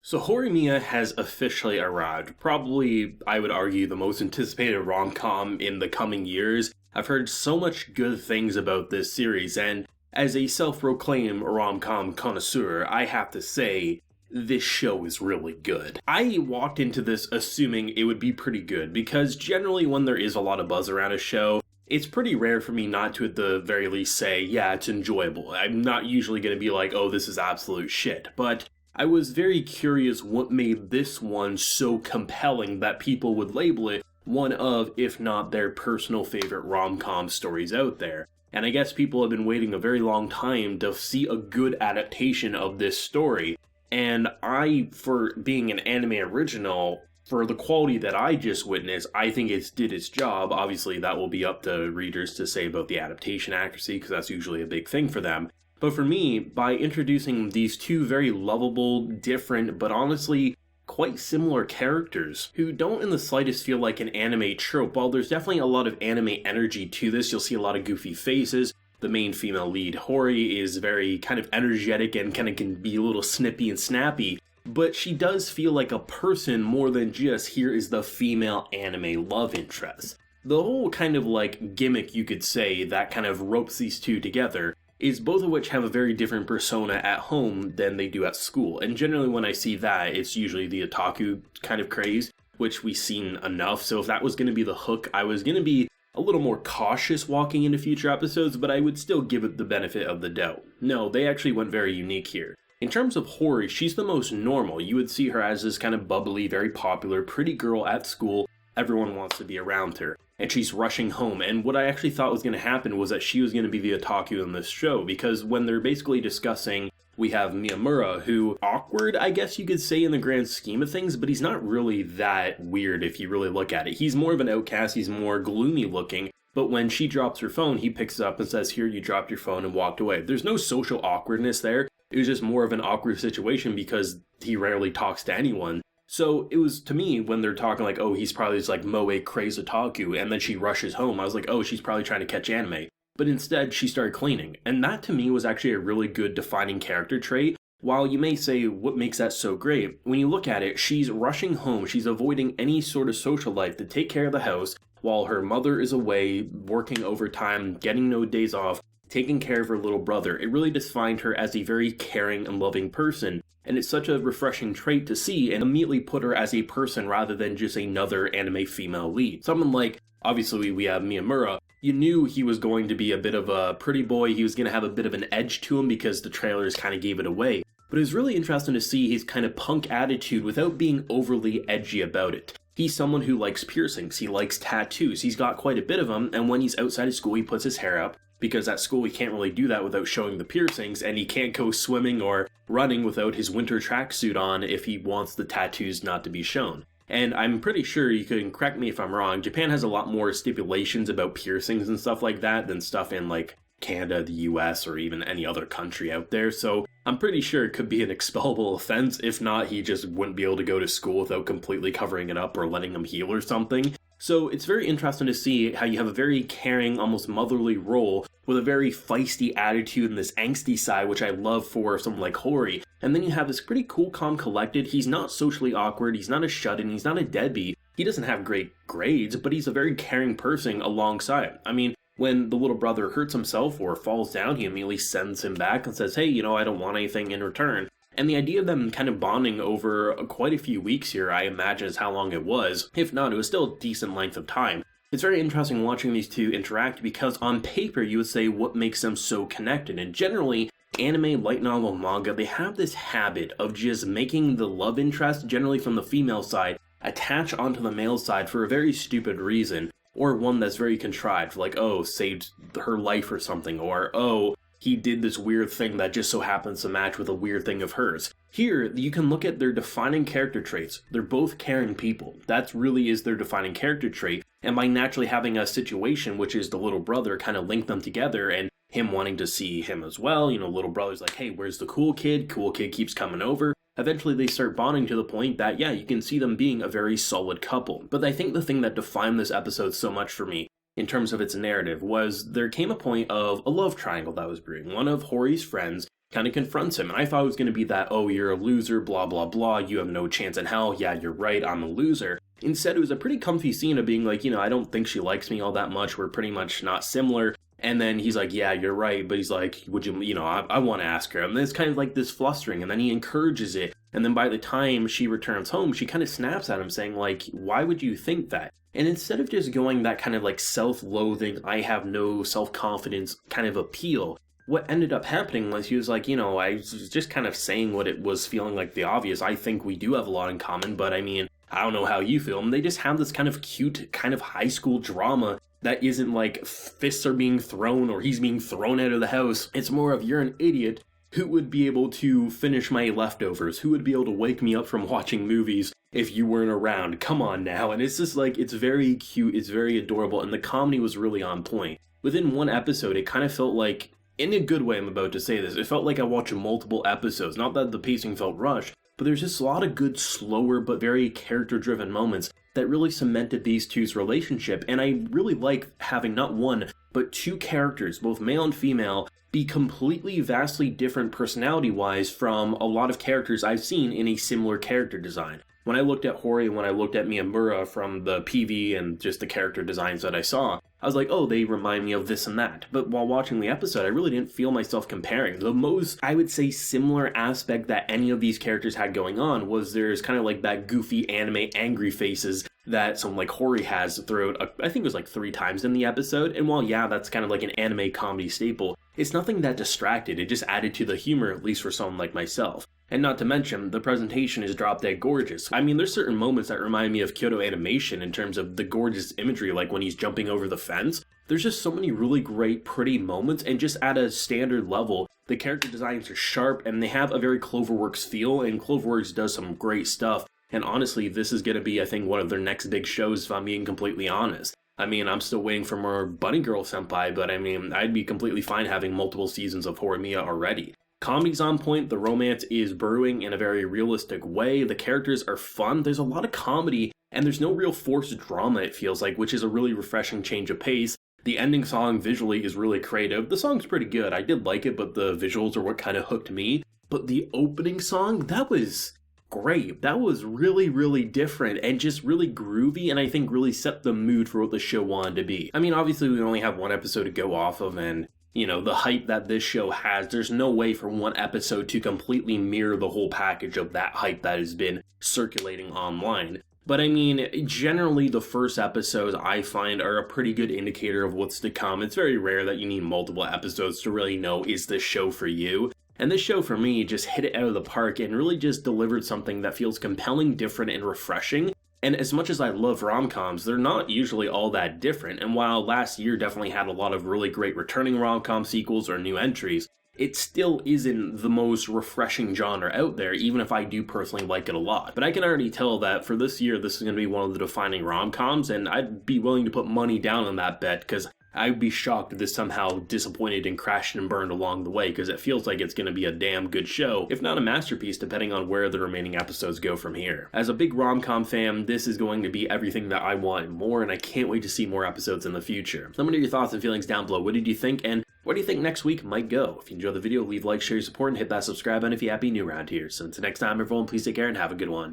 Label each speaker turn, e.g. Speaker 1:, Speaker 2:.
Speaker 1: So Horimiya has officially arrived. Probably, I would argue, the most anticipated rom-com in the coming years. I've heard so much good things about this series, and as a self-proclaimed rom-com connoisseur, I have to say, this show is really good. I walked into this assuming it would be pretty good, because generally when there is a lot of buzz around a show, it's pretty rare for me not to at the very least say, yeah, it's enjoyable. I'm not usually going to be like, oh, this is absolute shit, but I was very curious what made this one so compelling that people would label it one of, if not their personal favorite rom-com stories out there. And I guess people have been waiting a very long time to see a good adaptation of this story. And I, for being an anime original, for the quality that I just witnessed, I think it did its job. Obviously, that will be up to readers to say about the adaptation accuracy, because that's usually a big thing for them. But for me, by introducing these two very lovable, different, but honestly quite similar characters who don't in the slightest feel like an anime trope, while there's definitely a lot of anime energy to this, you'll see a lot of goofy faces. The main female lead, Hori, is very kind of energetic and kind of can be a little snippy and snappy, but she does feel like a person more than just here is the female anime love interest. The whole kind of like gimmick, you could say, that kind of ropes these two together is both of which have a very different persona at home than they do at school. And generally when I see that, it's usually the otaku kind of craze, which we've seen enough. So if that was going to be the hook, I was going to be a little more cautious walking into future episodes, but I would still give it the benefit of the doubt. No, they actually went very unique here. In terms of Hori, she's the most normal. You would see her as this kind of bubbly, very popular, pretty girl at school. Everyone wants to be around her. And she's rushing home, and what I actually thought was going to happen was that she was going to be the otaku in this show, because when they're basically discussing, we have Miyamura, who, awkward, I guess you could say in the grand scheme of things, but he's not really that weird if you really look at it. He's more of an outcast, he's more gloomy looking, but when she drops her phone, he picks it up and says, here, you dropped your phone, and walked away. There's no social awkwardness there, it was just more of an awkward situation because he rarely talks to anyone. So it was, to me, when they're talking like, oh, he's probably this like moe crazy otaku, and then she rushes home, I was like, oh, she's probably trying to catch anime. But instead, she started cleaning. And that, to me, was actually a really good defining character trait. While you may say, what makes that so great? When you look at it, she's rushing home, she's avoiding any sort of social life to take care of the house, while her mother is away, working overtime, getting no days off, taking care of her little brother. It really defined her as a very caring and loving person. And it's such a refreshing trait to see and immediately put her as a person rather than just another anime female lead. Someone like, obviously we have Miyamura, you knew he was going to be a bit of a pretty boy, he was going to have a bit of an edge to him because the trailers kind of gave it away. But it was really interesting to see his kind of punk attitude without being overly edgy about it. He's someone who likes piercings, he likes tattoos, he's got quite a bit of them, and when he's outside of school he puts his hair up, because at school he can't really do that without showing the piercings, and he can't go swimming or running without his winter tracksuit on if he wants the tattoos not to be shown. And I'm pretty sure, you can correct me if I'm wrong, Japan has a lot more stipulations about piercings and stuff like that than stuff in like Canada, the US, or even any other country out there, so I'm pretty sure it could be an expellable offense. If not, he just wouldn't be able to go to school without completely covering it up or letting him heal or something. So it's very interesting to see how you have a very caring, almost motherly role with a very feisty attitude and this angsty side, which I love for someone like Hori. And then you have this pretty cool, calm, collected. He's not socially awkward, he's not a shut-in, he's not a deadbeat. He doesn't have great grades, but he's a very caring person alongside. I mean, when the little brother hurts himself or falls down, he immediately sends him back and says, hey, I don't want anything in return. And the idea of them kind of bonding over quite a few weeks here, I imagine, is how long it was. If not, it was still a decent length of time. It's very interesting watching these two interact because on paper you would say what makes them so connected. And generally, anime, light novel, manga, they have this habit of just making the love interest, generally from the female side, attach onto the male side for a very stupid reason. Or one that's very contrived, like, oh, saved her life or something, or, oh, he did this weird thing that just so happens to match with a weird thing of hers. Here, you can look at their defining character traits. They're both caring people. That really is their defining character trait. And by naturally having a situation, which is the little brother, kind of link them together and him wanting to see him as well. Little brother's like, hey, where's the cool kid? Cool kid keeps coming over. Eventually they start bonding to the point that, yeah, you can see them being a very solid couple. But I think the thing that defined this episode so much for me in terms of its narrative was there came a point of a love triangle that was brewing. One of Hori's friends kind of confronts him. And I thought it was going to be that, oh, you're a loser, blah, blah, blah, you have no chance in hell, yeah, you're right, I'm a loser. Instead, it was a pretty comfy scene of being like, I don't think she likes me all that much, we're pretty much not similar. And then he's like, yeah, you're right, but he's like, would you, I want to ask her. And then it's kind of like this flustering, and then he encourages it. And then by the time she returns home, she kind of snaps at him saying like, why would you think that? And instead of just going that kind of like self-loathing, I have no self-confidence kind of appeal, what ended up happening was he was like, I was just kind of saying what it was feeling like the obvious. I think we do have a lot in common, but I mean, I don't know how you feel. And they just have this kind of cute, kind of high school drama that isn't like fists are being thrown or he's being thrown out of the house. It's more of, you're an idiot. Who would be able to finish my leftovers? Who would be able to wake me up from watching movies if you weren't around? Come on now. And it's just like, it's very cute, it's very adorable, and the comedy was really on point. Within one episode, it kind of felt like, in a good way I'm about to say this, it felt like I watched multiple episodes. Not that the pacing felt rushed, but there's just a lot of good, slower, but very character-driven moments that really cemented these two's relationship. And I really like having not one, but two characters, both male and female, be completely, vastly different personality-wise from a lot of characters I've seen in a similar character design. When I looked at Hori and when I looked at Miyamura from the PV and just the character designs that I saw, I was like, oh, they remind me of this and that. But while watching the episode, I really didn't feel myself comparing. The most, I would say, similar aspect that any of these characters had going on was there's kind of like that goofy anime angry faces that someone like Hori has throughout, I think it was like 3 times in the episode. And while, yeah, that's kind of like an anime comedy staple, it's nothing that distracted. It just added to the humor, at least for someone like myself. And not to mention, the presentation is drop dead gorgeous. I mean, there's certain moments that remind me of Kyoto Animation in terms of the gorgeous imagery, like when he's jumping over the fence. There's just so many really great, pretty moments, and just at a standard level, the character designs are sharp, and they have a very Cloverworks feel, and Cloverworks does some great stuff. And honestly, this is going to be, I think, one of their next big shows, if I'm being completely honest. I mean, I'm still waiting for more Bunny Girl Senpai, but I mean, I'd be completely fine having multiple seasons of Horimiya already. Comedy's on point, the romance is brewing in a very realistic way, the characters are fun, there's a lot of comedy, and there's no real forced drama, it feels like, which is a really refreshing change of pace. The ending song visually is really creative. The song's pretty good, I did like it, but the visuals are what kind of hooked me. But the opening song, that was great. That was really, really different and just really groovy, and I think really set the mood for what the show wanted to be. I mean, obviously we only have one episode to go off of, and the hype that this show has, there's no way for one episode to completely mirror the whole package of that hype that has been circulating online. But I mean, generally the first episodes I find are a pretty good indicator of what's to come. It's very rare that you need multiple episodes to really know, is this show for you? And this show for me just hit it out of the park and really just delivered something that feels compelling, different, and refreshing. And as much as I love rom-coms, they're not usually all that different, and while last year definitely had a lot of really great returning rom-com sequels or new entries, it still isn't the most refreshing genre out there, even if I do personally like it a lot. But I can already tell that for this year, this is going to be one of the defining rom-coms, and I'd be willing to put money down on that bet, because I'd be shocked if this somehow disappointed and crashed and burned along the way, because it feels like it's going to be a damn good show, if not a masterpiece, depending on where the remaining episodes go from here. As a big rom-com fan, this is going to be everything that I want and more, and I can't wait to see more episodes in the future. Let me know your thoughts and feelings down below. What did you think, and where do you think next week might go? If you enjoyed the video, leave a like, share your support, and hit that subscribe button if you're happy new around here. So until next time, everyone, please take care and have a good one.